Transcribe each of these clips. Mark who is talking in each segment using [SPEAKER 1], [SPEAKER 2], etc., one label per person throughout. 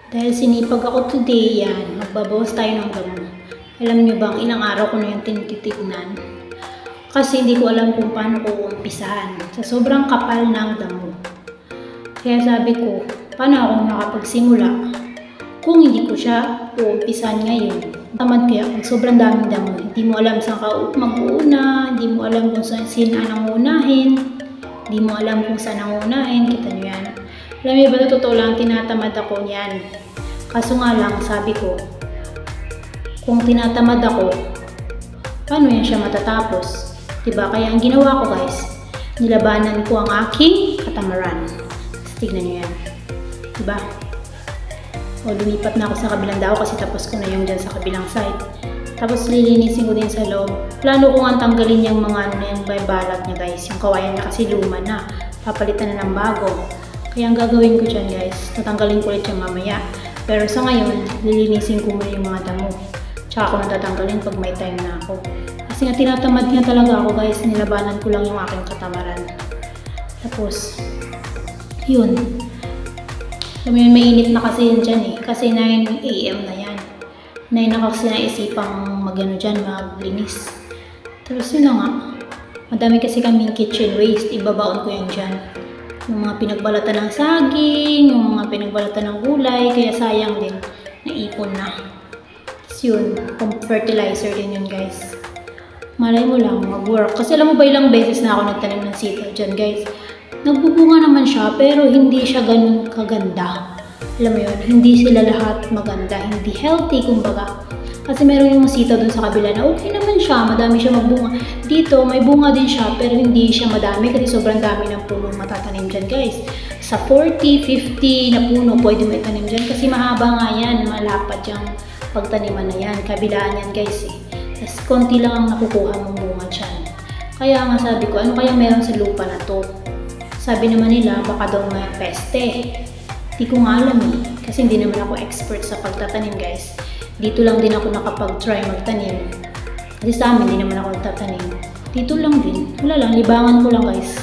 [SPEAKER 1] Dahil sinipag ako today, yan, magbabawas tayo ng damo. Alam nyo bang ilang araw ko na yung tinitignan? Kasi hindi ko alam kung paano ko umpisahan sa sobrang kapal ng damo. Kaya sabi ko, paano ako makapagsimula kung hindi ko siya uumpisahan ngayon? Tamad kaya kung sobrang daming damo. Hindi mo alam saan ka mag-uuna, hindi mo alam kung saan ang unahin, hindi mo alam kung saan ang unahin, kita nyo yan. Alam niyo ba, totoo lang, tinatamad ako niyan. Kaso nga lang, sabi ko, kung tinatamad ako, paano yan siya matatapos? Diba? Kaya ang ginawa ko guys, nilabanan ko ang aking katamaran. Tignan nyo yan. Diba? O, lumipat na ako sa kabilang dao kasi tapos ko na yung dyan sa kabilang side. Tapos lilinisin ko din sa loob. Plano ko nga tanggalin yung mga ano na yung balat niya guys. Yung kawayan niya kasi luma na. Papalitan na ng bago. Kaya ang gagawin ko dyan guys, tatanggalin ko ulit yung mamaya. Pero sa ngayon, lilinisin ko muna yung mga damo. Tsaka ako natatanggalin pag may time na ako. Kasi nga tinatamad nga talaga ako guys, nilabanan ko lang yung aking katamaran. Tapos, yun. Alam mo yun, mainit na kasi yun dyan eh. Kasi 9 AM na yan. 9 na kasi naisipang mag-ano dyan, maglinis. Tapos yun na nga. Madami kasi kaming kitchen waste, ibabaon ko yan dyan. Yung mga pinagbalatan ng saging, yung mga pinagbalatan ng gulay, kaya sayang din, naipon na. Tapos yun, fertilizer din yun guys. Malay mo lang, mag-work. Kasi alam mo ba ilang beses na ako nagtanim ng sitaw dyan guys. Nagbubunga naman siya, pero hindi siya ganun kaganda. Alam mo yun, hindi sila lahat maganda, hindi healthy kumbaga. Kasi meron yung sitaw dun sa kabila na okay naman siya, madami siya magbunga. Dito, may bunga din siya, pero hindi siya madami kasi sobrang dami ng puno matatanim dyan guys. Sa 40, 50 na puno, pwede may tanim dyan kasi mahaba nga yan, malapad yung pagtaniman na yan. Kabilaan yan guys eh. Tapos konti lang ang nakukuha mong bunga dyan. Kaya nga sabi ko, ano kaya meron sa lupa na to? Sabi naman nila, baka daw may peste. Di ko nga alam eh, kasi hindi naman ako expert sa pagtatanim guys. Dito lang din ako nakapag-try magtanim. Kasi sa amin, di naman ako nagtatanim. Dito lang din. Wala lang, libangan ko lang guys.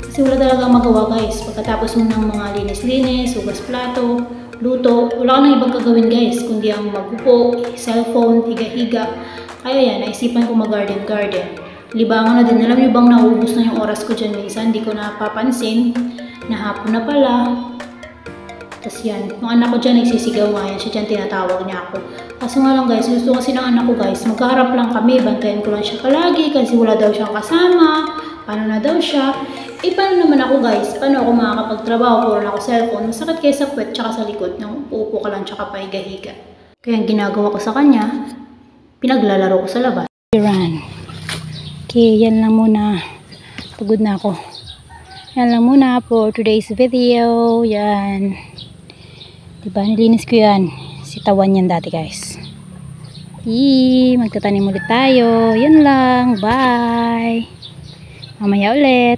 [SPEAKER 1] Kasi wala talaga magawa guys. Pagkatapos mo ng mga linis-linis, hugas plato, luto, wala ka nang ibang gagawin guys. Kundi ang magupo, cellphone, higa-higa. Kaya yan, naisipan ko mag-garden-garden. Libangan na din. Alam niyo bang naubos na yung oras ko dyan minsan? Hindi ko napapansin. Nahapon na pala. Tapos yan, yung anak ko dyan nagsisigaw nga yan, siya dyan tinatawag niya ako. Kaso nga lang guys, gusto kasi ng anak ko guys, magkaharap lang kami, bantayan ko lang siya palagi kasi wala daw siyang kasama, paano na daw siya. Eh paano naman ako guys, paano ako makakapagtrabaho, puro na ako cellphone, masakit kayo sa puwet tsaka sa likod, nang uupo ka lang tsaka pahiga-higa. Kaya ang ginagawa ko sa kanya, pinaglalaro ko sa labas. Run. Okay, yan lang muna, pagod na ako. Yan lang muna for today's video, yan. Diba, nilinis ko yan. Sitawan yan dati guys. Magtatanim ulit tayo. Yan lang. Bye. Mamaya ulit.